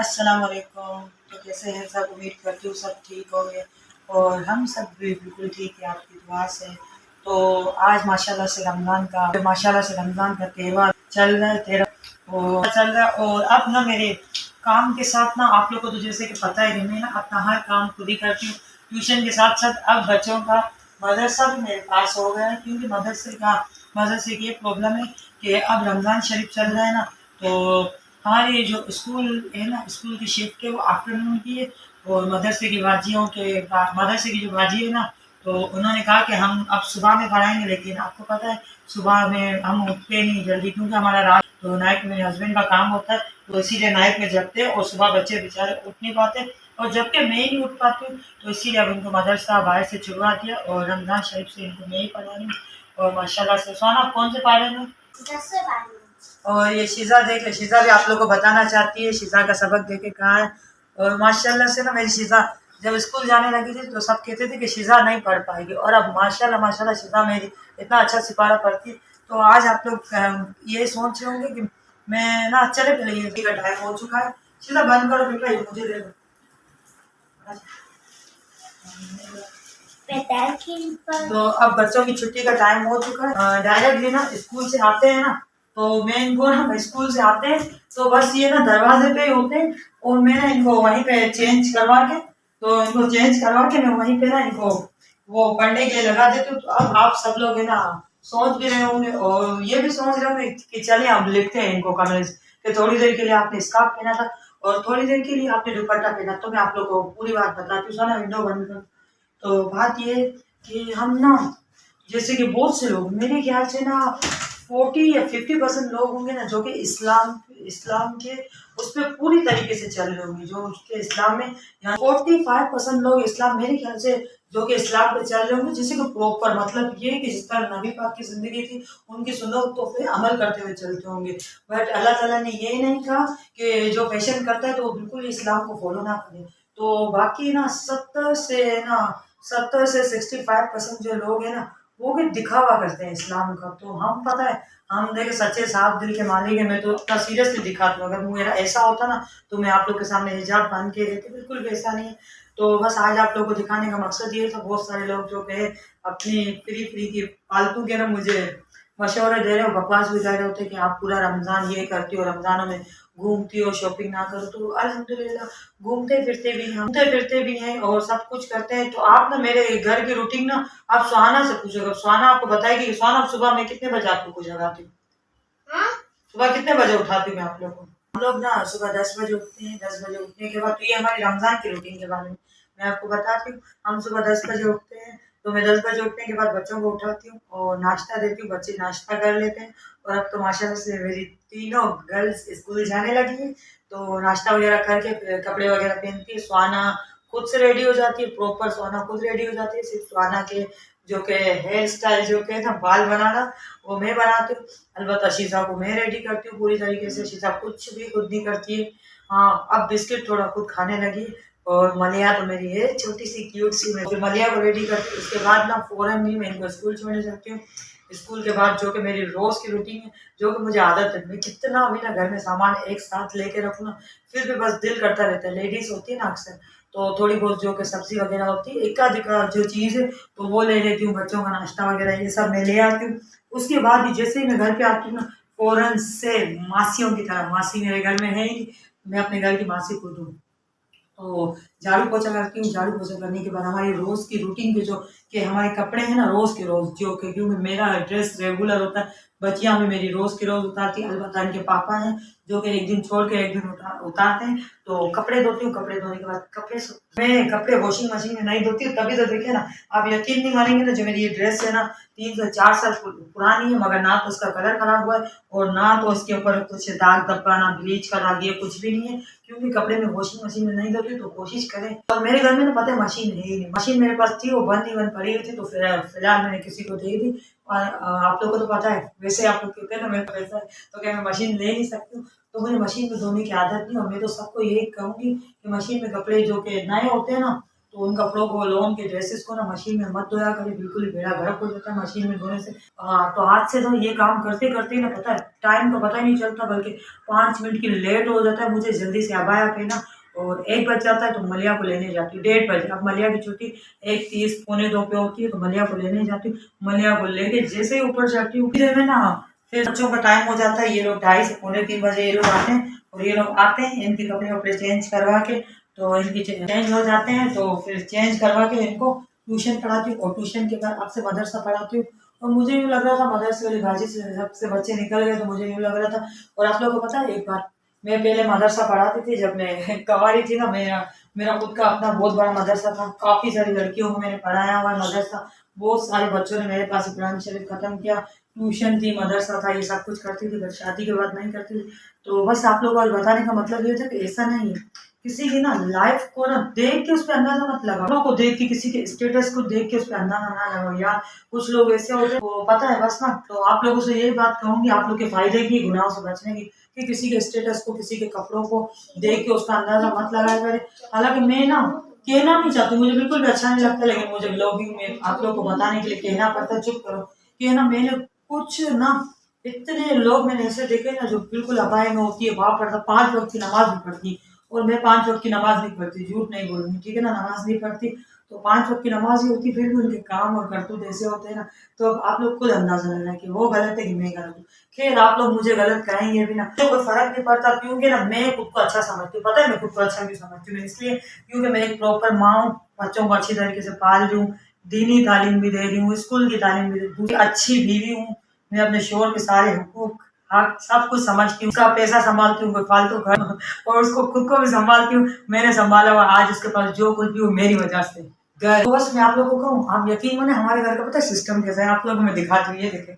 अस्सलाम वालेकुम। तो कैसे हैं सब? उम्मीद करती हूँ सब ठीक होंगे और हम सब भी बिल्कुल ठीक है आपकी दुआ से। तो आज माशाल्लाह से रमज़ान का त्यौहार चल रहा है और अब ना मेरे काम के साथ ना आप लोग को तो जैसे कि पता ही है, मैं ना अपना हर काम खुद ही करती हूँ। ट्यूशन के साथ साथ अब बच्चों का मदरसा भी मेरे पास हो गया है, क्योंकि मदरसे की प्रॉब्लम है कि अब रमज़ान शरीफ चल रहा है ना, तो हमारे जो स्कूल है ना, स्कूल की शिफ्ट है वो आफ्टरनून की है और मदरसे की जो बाजी है ना, तो उन्होंने कहा कि हम अब सुबह में पढ़ाएंगे। लेकिन आपको पता है सुबह में हम उठते नहीं जल्दी, क्योंकि हमारा रात तो नाइट में हस्बैंड का काम होता है, तो इसीलिए नाइट में जगते हैं और सुबह बच्चे बेचारे उठ नहीं पाते, और जबकि मैं ही नहीं उठ पाती हूँ, तो इसीलिए अब इनको मदरसा बाहर से छुड़वा दिया और रमज़ान शरीफ से इनको मैं ही पढ़ा रही हूँ। और माशाल्लाह से सोना कौन से पारे में? 10 से 12। और ये शीज़ा देख ले, शीज़ा भी आप लोग को बताना चाहती है शीज़ा का सबक देखे कहाँ है। और माशाल्लाह से ना मेरी शीज़ा जब स्कूल जाने लगी थी तो सब कहते थे कि शीज़ा नहीं पढ़ पाएगी, और अब माशाल्लाह शीज़ा मेरी इतना अच्छा सिपारा पढ़ती। तो आज आप लोग ये सोच रहे होंगे कि मैं ना चले पहले ये का टाइम हो चुका है। शीज़ा बंद करो बेटा, ये मुझे दे दो। तो अब बच्चों की छुट्टी का टाइम हो चुका है। डायरेक्टली ना स्कूल से आते हैं ना, तो मैं इनको ना स्कूल से आते हैं तो बस ये ना दरवाजे पे ही होते हैं, और मैं ना इनको वहीं पे चेंज करवा के मैं वहीं पे ना इनको वो पढ़ने के लिए लगा देती हूँ। तो अब आप सब लोग है ना सोच भी रहे होंगे और ये भी सोच रहे होंगे कि चलिए अब लिखते हैं इनको कमेंट्स कि थोड़ी देर के लिए आपने स्कार्फ पहना था और थोड़ी देर के लिए आपने दुपट्टा पहना। तो मैं आप लोग को पूरी बात बताती हूँ। ना विंडो बंद कर। तो बात ये कि हम ना जैसे कि बहुत से लोग, मेरे ख्याल से ना 40 या 50% लोग होंगे ना जो कि इस्लाम के उस पर पूरी तरीके से चल रहे होंगे, जो उसके इस्लाम में यहाँ 45% लोग इस्लाम मेरे ख्याल से जो कि इस्लाम पे चल रहे होंगे, जिसे कि प्रॉपर मतलब ये कि जिस तरह नबी पाक की जिंदगी थी उनकी सुन्नतों पे अमल करते हुए चलते होंगे। बट अल्लाह ताला ने ये नहीं कहा कि जो फैशन करता है तो वो बिल्कुल इस्लाम को फॉलो ना करे। तो बाकी ना 70 से 65% जो लोग हैं ना वो भी दिखावा करते हैं इस्लाम का। तो हम पता है हम देखे सच्चे साफ दिल के मालिक है। मैं तो इतना सीरियसली दिखाता हूँ, अगर मेरा ऐसा होता ना तो मैं आप लोग के सामने हिजाब बांध के रहती, बिल्कुल भी ऐसा नहीं है। तो बस आज आप लोगों को दिखाने का मकसद ये था। बहुत सारे लोग जो कहे अपनी फ्री की फालतू के ना मुझे मशवरे दे रहे हो, बकवास भी कर रहे होते कि आप पूरा रमज़ान ये करती हो, रमज़ानों में घूमती हो, शॉपिंग ना करो। तो अल्हम्दुलिल्लाह घूमते फिरते भी हैं और सब कुछ करते हैं। तो आप ना मेरे घर की रूटीन ना आप सुहाना से पूछोगे, सुहाना आपको बताएगी कि सुहाना आप सुबह में कितने बजे आप लोग को जगाती हूँ? हाँ? सुबह कितने बजे उठाती हूँ मैं आप लोग को? हम लोग ना सुबह 10 बजे उठते हैं। 10 बजे उठने के बाद तो ये हमारी रमज़ान की रूटीन के बारे में मैं आपको बताती हूँ। हम सुबह 10 बजे उठते हैं, तो मैं 10 बजे उठने के बाद बच्चों को उठाती हूँ और नाश्ता देती हूँ, बच्चे नाश्ता कर लेते हैं। और अब तो माशाल्लाह से मेरी तीनों गर्ल्स स्कूल जाने लगी हैं, तो नाश्ता वगैरह करके फिर कपड़े वगैरह पहनती है। सुहाना खुद से रेडी हो जाती है, प्रॉपर सुहाना खुद रेडी हो जाती है। सिर्फ सुहाना के जो कि हेयर स्टाइल जो कि है ना बाल बनाना, वो मैं बनाती हूँ। अलबत्ता शीशा को मैं रेडी करती हूँ पूरी तरीके से, शीशा कुछ भी खुद नहीं करती है। हाँ, अब बिस्किट थोड़ा खुद खाने लगी और मलिया तो मेरी है छोटी सी क्यूट सी, मैं फिर मलिया को रेडी करती हूँ। उसके बाद ना फ़ौरन ही मैं इनको स्कूल छोड़ने जाती हूँ। स्कूल के बाद जो कि मेरी रोज़ की रूटीन है, जो कि मुझे आदत है, मैं कितना भी ना घर में सामान एक साथ लेके रखूँ ना, फिर भी बस दिल करता रहता है। लेडीज़ होती है ना अक्सर, तो थोड़ी बहुत जो कि सब्ज़ी वगैरह होती है, एकाध-एका जो चीज़ है, तो वो ले लेती हूँ। बच्चों का नाश्ता वगैरह ये सब मैं ले आती हूँ। उसके बाद ही जैसे ही मैं घर पे आती हूँ ना, फ़ौरन से मासियों की तरह, मासी मेरे घर में है ही नहीं, मैं अपने घर की मासी खुद हूँ। तो झाड़ू पोछा करती हूँ। झाड़ू पोछा करने के बाद हमारी रोज़ की रूटीन के जो कि हमारे कपड़े हैं ना रोज़ के रोज़, जो कि क्योंकि मेरा ड्रेस रेगुलर होता है, बच्चियाँ भी मेरी रोज़ की रोज़ उतारती हैं। अलबत्ता इनके पापा हैं जो कि एक दिन छोड़ के एक दिन उतारते हैं। तो कपड़े धोती हूँ, कपड़े धोने के बाद मैं कपड़े वॉशिंग मशीन में नहीं धोती हूँ। तभी तो देखिए ना, आप यकीन नहीं मानेंगे ना, जो मेरी ये ड्रेस है ना 3 से 4 साल पुरानी है, मगर ना तो उसका कलर खराब हुआ है और ना तो उसके ऊपर कुछ दाग धब्बा, ना ब्लीच का दाग, ये कुछ भी नहीं है। क्योंकि कपड़े में वॉशिंग मशीन में नहीं धोती, तो कोशिश करें। और मेरे घर में ना पता है मशीन है ही नहीं, मशीन मेरे पास थी, वो बंद ही बंद पड़ी हुई थी, तो फिलहाल मैंने किसी को दे दी। और आप लोग को तो पता है, वैसे आप लोग कहते हैं ना मेरे पास पैसा है, तो क्या मैं मशीन ले नहीं सकती हूँ? तो मुझे मशीन में धोने की आदत नहीं, और मैं तो सबको यही कहूँगी कि मशीन में कपड़े जो कि नए होते हैं ना, तो उन कपड़ों को, लोगों के ड्रेसेस को ना मशीन में मत धोया करें, बिल्कुल ही बेड़ा गर्क हो जाता है मशीन में धोने से। तो हाथ से तो ये काम करते करते ही ना पता है टाइम तो पता ही नहीं चलता, बल्कि 5 मिनट की लेट हो जाता है। मुझे जल्दी से अबाया पहना और 1 बज जाता है, तो मलिया को लेने जाती हूँ 1:30 बजे। अब मलिया की छुट्टी 1:30 पौने 2 पे होती है, तो मलिया को लेने जाती हूँ। मलिया को लेके जैसे ही ऊपर जाती हूँ, फिर मैं ना, फिर बच्चों का टाइम हो जाता है। ये लोग 2:30 से पौने 3 बजे ये लोग आते हैं, और ये लोग आते हैं इनके कपड़े वपड़े चेंज करवा के, तो इनकी चेंज हो जाते हैं, तो फिर चेंज करवा के इनको ट्यूशन पढ़ाती हूँ। और ट्यूशन के बाद आपसे मदरसा पढ़ाती हूँ। और मुझे यूँ लग रहा था मदरसे वाली बाजी से सबसे बच्चे निकल गए, तो मुझे यूँ लग रहा था। और आप लोगों को पता है, एक बार मैं पहले मदरसा पढ़ाती थी, जब मैं कवारी थी ना, मेरा मेरा खुद का अपना बहुत बड़ा मदरसा था। काफ़ी सारी लड़कियों को मैंने पढ़ाया हुआ है मदरसा। बहुत सारे बच्चों ने मेरे पास से कुरान शरीफ ख़त्म किया। ट्यूशन थी, मदरसा था, ये सब कुछ करती थी, बट शादी के बाद नहीं करती थी। तो बस आप लोगों को बताने का मतलब ये था कि ऐसा नहीं है, किसी की ना लाइफ को ना देख के उस पे अंदाजा मत लगाओ। लोगों को देख के, किसी के स्टेटस को देख के उस पे अंदाजा ना लगाओ यार। कुछ लोग ऐसे होते हैं, वो पता है बस ना। तो आप लोगों से यही बात कहूंगी, आप लोग के फायदे की, गुनाहों से बचने की, कि किसी के स्टेटस को, किसी के कपड़ों को देख के उसका अंदाजा मत लगाया करें। हालांकि मैं ना कहना नहीं चाहती, मुझे बिल्कुल भी अच्छा नहीं लगता, लेकिन मुझे ब्लॉगिंग में आप लोग को बताने के लिए कहना पड़ता है। चुप करो कि ना, मैंने कुछ ना, इतने लोग मैंने ऐसे देखे ना जो बिल्कुल अपाए में होती है, वहां पढ़ता 5 वक्त की नमाज भी पढ़ती, और मैं 5 वक्त की नमाज नहीं पढ़ती, झूठ नहीं बोलूंगी, ठीक है ना, नमाज नहीं पढ़ती। तो 5 वक्त की नमाज ही होती, फिर भी उनके काम और करतूत ऐसे होते हैं ना। तो अब आप लोग खुद अंदाजा लगाना कि वो गलत है कि मैं गलत हूँ। खैर, आप लोग मुझे गलत कहेंगे भी ना, मुझे कोई फर्क नहीं पड़ता, क्योंकि ना मैं खुद को अच्छा समझती हूँ। पता है मैं खुद को अच्छा क्यों समझती हूँ? इसलिए क्योंकि मैं एक प्रॉपर माँ हूँ, बच्चों को अच्छी तरीके से पाल रही हूँ, दीनी तालीम भी दे रही हूँ, स्कूल की तालीम भी दे रही हूँ, अच्छी बीवी हूँ। मैं अपने शोहर के सारे हुकूक हक सब कुछ समझती हूँ, उसका पैसा संभालती हूँ, कोई फालतू घर, और उसको खुद को भी संभालती हूँ। मैंने संभाला हुआ, आज उसके पास जो कुछ भी हो मेरी वजह से। घर तो बस मैं आप लोगों को कहूँ, आप यकीन माने हमारे घर का पता है सिस्टम कैसा है, आप लोगों को मैं दिखाती हूँ। ये देखें,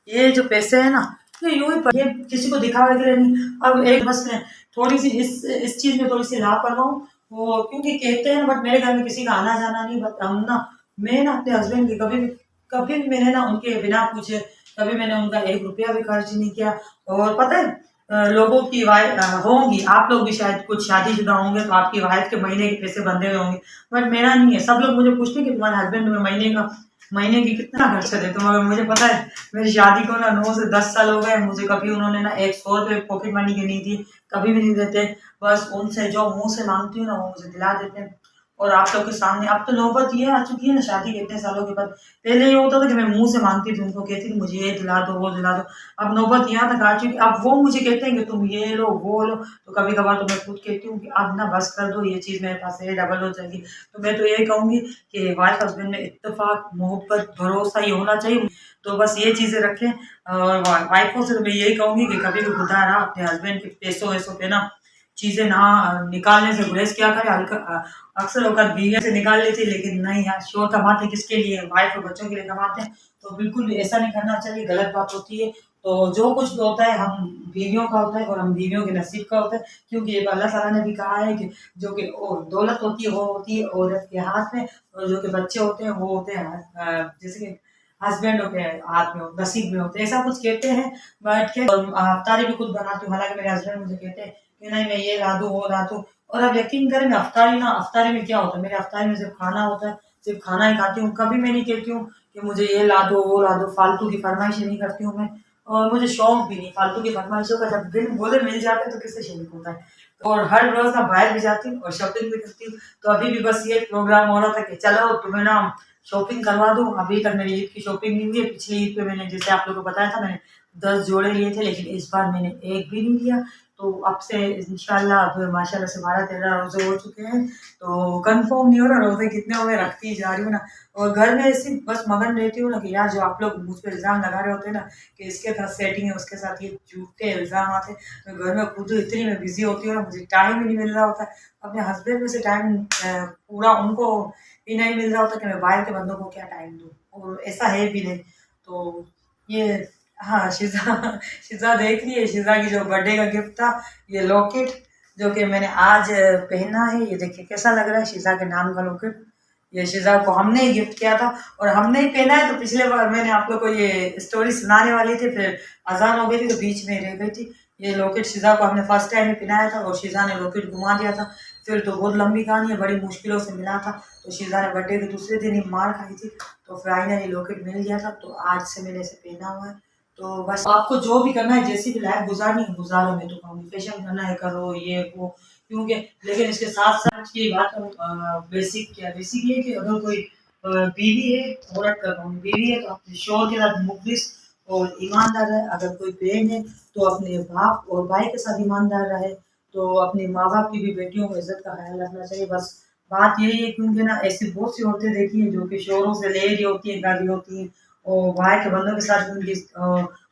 ये जो पैसे है ना, ये यूं ही ये किसी को दिखावे के लिए नहीं। अब एक बस मैं थोड़ी सी इस चीज में थोड़ी सी लापरवाह हूँ, वो क्योंकि कहते हैं, बट मेरे घर में किसी का आना जाना नहीं। बट हम ना, मैं ना अपने हस्बैंड की कभी भी मैंने ना उनके बिना पूछे, कभी मैंने उनका 1 रुपया भी खर्च नहीं किया। और पता है लोगों की वाइफ होंगी, आप लोग भी शायद कुछ शादीशुदा होंगे, तो आपकी वाइफ के महीने के पैसे बंधे हुए होंगे, बट मेरा नहीं है। सब लोग मुझे पूछते हैं कि तुम्हारे हस्बैंड में महीने की कितना खर्चा देते हो, मगर मुझे पता है मेरी शादी को ना 9 से 10 साल हो गए, मुझे कभी उन्होंने ना 100 रुपये पॉकेट मनी की नहीं दी, कभी भी नहीं देते। बस उनसे जो मुँह से माँगती हूँ ना, वो मुझे दिला देते हैं। और आप लोग के सामने अब तो नौबत ये आ चुकी है ना, शादी के इतने सालों के बाद। पहले ये होता था कि मैं मुंह से मांगती थी, उनको कहती थी मुझे ये दिला दो वो दिला दो। अब नौबत यहाँ तक आ चुकी, अब वो मुझे कहते हैं कि तुम ये लो वो लो, तो कभी कभार तो मैं खुद कहती हूँ कि अब ना बस कर दो, ये चीज़ मेरे पास है डबल हो जाएगी। तो मैं तो यही कहूँगी कि वाइफ हस्बैंड में इत्तेफाक, मोहब्बत, भरोसा ये होना चाहिए। तो बस ये चीज़ें रखें। और वाइफों से तो मैं यही कहूँगी कि कभी भी खुदा रहा अपने हस्बैंड के पैसों वैसों पे ना चीज़ें ना निकालने से गुरेज क्या करे। हल्का अक्सर लोग बीवियों से निकाल लेते हैं, लेकिन नहीं यार, शोर कमाते किसके लिए, वाइफ और बच्चों के लिए कमाते हैं। तो बिल्कुल भी ऐसा नहीं करना चाहिए, गलत बात होती है। तो जो कुछ भी होता है हम बीवियों का होता है और हम बीवियों के नसीब का होता है, क्योंकि ये अल्लाह ताला ने भी कहा है कि जो कि दौलत होती है वो होती है औरत के हाथ में, और जो कि बच्चे होते हैं वो होते हैं जैसे कि हस्बैंडों के हाथ में, नसीब में होते हैं, ऐसा कुछ कहते हैं। बैठ के और अफ्तारी भी खुद बनाती हूँ, हालांकि मेरे हस्बैंड मुझे कहते हैं कि नहीं मैं ये ला दूँ वो ला दूँ। और अब यकीन करें मैं अफ्तारी में क्या होता है, मेरे अफ्तारी में सिर्फ खाना होता है, सिर्फ खाना ही खाती हूँ। कभी मैं नहीं कहती हूँ कि मुझे ये ला दो वो ला दो, फालतू की फरमाइशें नहीं करती हूँ मैं। और मुझे शौक भी नहीं फालतू की फरमाइशों का, जब बिन बोले मिल जाता है तो किससे शौक होता है। और हर रोज मैं बाहर भी जाती हूँ और शॉपिंग भी करती हूँ। तो अभी भी बस ये प्रोग्राम हो रहा था कि चलो तुम्हें ना शॉपिंग करवा दूँ। अभी तक मेरी ईद की शॉपिंग नहीं हुई है। पिछली ईद पे मैंने जैसे आप लोगों को बताया था मैंने 10 जोड़े लिए थे, लेकिन इस बार मैंने एक भी नहीं लिया। तो अब से इंशाल्लाह अब माशाल्लाह से 12-13 रोजे हो चुके हैं, तो कंफर्म नहीं हो रहा रोजे कितने हुए, रखती जा रही हूँ ना। और घर में ऐसी बस मगन रहती हूँ ना कि यार जो आप लोग मुझ पर इल्ज़ाम लगा रहे होते हैं ना कि इसके साथ सेटिंग है उसके साथ ये झूठे इल्ज़ाम आते हैं, तो घर में खुद इतनी मैं बिजी होती हूँ ना, मुझे टाइम ही नहीं मिल रहा होता। अपने हस्बैंड में से टाइम पूरा उनको ही नहीं मिल रहा होता कि मैं बाहर के बंदों को क्या टाइम दूँ, और ऐसा है भी नहीं। तो ये हाँ, शिज़ा देख रही है, शिज़ा की जो बर्थडे का गिफ्ट था ये लॉकेट, जो कि मैंने आज पहना है। ये देखिए कैसा लग रहा है, शिज़ा के नाम का लॉकेट। ये शिज़ा को हमने ही गिफ्ट किया था और हमने ही पहना है। तो पिछले बार मैंने आप लोग को ये स्टोरी सुनाने वाली थी, फिर अजान हो गई थी तो बीच में रह गई थी। ये लॉकेट शिज़ा को हमने फर्स्ट टाइम ही पहनाया था और शिज़ा ने लॉकेट घुमा दिया था। फिर तो बहुत लंबी कहानी है, बड़ी मुश्किलों से मिला था। तो शिज़ा ने बर्थडे के दूसरे दिन ही मार खाई थी, तो फाइनली लॉकेट मिल गया था। तो आज से मैंने इसे पहना हुआ है। तो बस आपको जो भी करना है, जैसी भी लाइफ गुजारनी है गुजारो। मैं तो कहूँगी फैशन करना है करो ये वो, क्योंकि लेकिन इसके साथ साथ की बात करूँ बेसिक क्या, बेसिक ये कि अगर कोई बीवी है, औरत का कहूँ बीवी है तो अपने शौहर के साथ मुखलिस और ईमानदार रहे। अगर कोई बहन है तो अपने बाप और भाई के साथ ईमानदार रहे। तो अपने माँ बाप की भी बेटियों को इज्जत का ख्याल रखना चाहिए। बस बात यही है, क्योंकि ना ऐसी बहुत सी औरतें देखी हैं जो कि शोरों से ले रही होती हैं, गाली होती हैं, और भाई के बंदों के साथ उनकी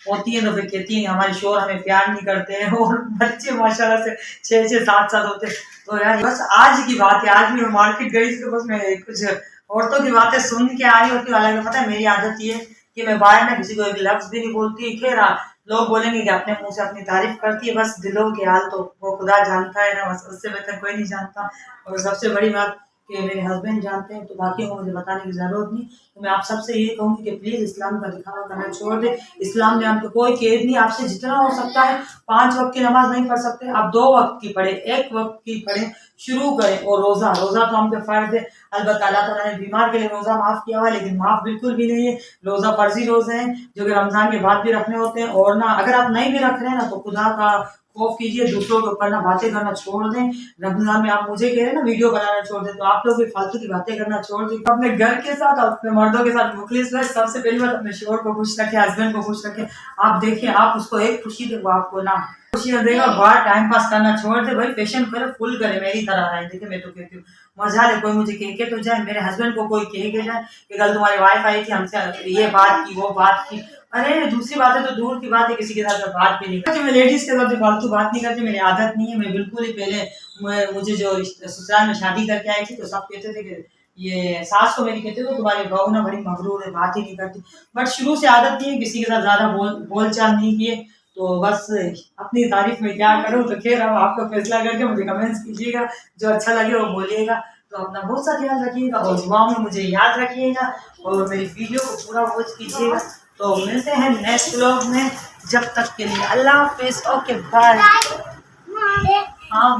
होती है तो फिर कहती हैं हमारे शोर हमें प्यार नहीं करते हैं, और बच्चे माशाल्लाह से 6-6 7-7 होते हैं। तो यार बस आज की बात है, आज भी मैं मार्केट गई थी तो बस मैं कुछ औरतों की बातें सुन के आ रही होती हूँ। हालांकि पता है मेरी आदत ये है कि मैं बाहर में किसी को एक लफ्ज भी नहीं बोलती। खैर लोग बोलेंगे कि अपने मुंह से अपनी तारीफ करती है, बस दिलों के हाल तो वो खुदा जानता है ना, बस उससे बेहतर कोई नहीं जानता। और सबसे बड़ी बात कि मेरे हस्बैंड जानते हैं, तो बाकियों को मुझे बताने की ज़रूरत नहीं। तो मैं आप सबसे ये कहूँगी कि प्लीज़ इस्लाम का दिखावा करना छोड़ दें। इस्लाम में आपको कोई कैद नहीं, आपसे जितना हो सकता है 5 वक्त की नमाज नहीं पढ़ सकते, आप 2 वक्त की पढ़ें, 1 वक्त की पढ़ें, शुरू करें। और रोज़ा तो हम पे फ़र्ज़ है। अलबत्ता अल्लाह ताला ने बीमार के लिए रोज़ा माफ़ किया हुआ है, लेकिन माफ़ बिल्कुल भी नहीं है। रोज़ा फ़र्ज़ी रोज़े हैं जो कि रमज़ान के बाद भी रखने होते हैं। और ना अगर आप नहीं भी रख रहे हैं ना तो खुदा का खौफ कीजिए, दूसरों के ऊपर ना बातें करना छोड़ दें। रमज़ान में आप मुझे कह रहे हैं ना वीडियो बनाना छोड़ दें, तो आप लोग भी फालतू की बातें करना छोड़ दें। अपने घर के साथ अपने मर्दों के साथ मुखलिस रहे। सबसे पहली बात अपने शोहर को खुश रखें, हस्बैंड को खुश रखें। आप देखिए आप उसको एक खुशी दे, वो आपको ना खुशी देगा। बाहर टाइम पास करना छोड़ दे भाई, फैशन करे फुल करे, मेरी तरह रहे। देखिए मैं तो कहती हूँ मजा ले, कोई मुझे कह के तो जाए, मेरे हस्बैंड को कोई कह के जाए कि कल तुम्हारी वाइफ आई थी हमसे ये बात की वो बात की। अरे दूसरी बात है तो दूर की बात है, किसी के साथ बात भी नहीं करती। मैं लेडीज के साथ फालतू बात नहीं करती, मेरी आदत नहीं है। मैं बिल्कुल ही पहले मुझे जो ससुराल में शादी करके आई थी तो सब कहते थे कि ये सास को मेरी कहते थे तुम्हारी बहू ना बड़ी मगरूर है, बात ही नहीं करती। बट शुरू से आदत नहीं है, किसी के साथ ज्यादा बोलचाल नहीं किए, तो बस अपनी तारीफ में क्या करूँ। तो खैर अब आपको फैसला करके मुझे कमेंट्स कीजिएगा, जो अच्छा लगे वो बोलिएगा। तो अपना बहुत सा ख्याल रखिएगा और दुआओं में मुझे याद रखिएगा और मेरी वीडियो को पूरा वॉच कीजिएगा। तो मिलते हैं नेक्स्ट व्लॉग में, जब तक के लिए अल्लाह हाफिज़। Okay bye. हाँ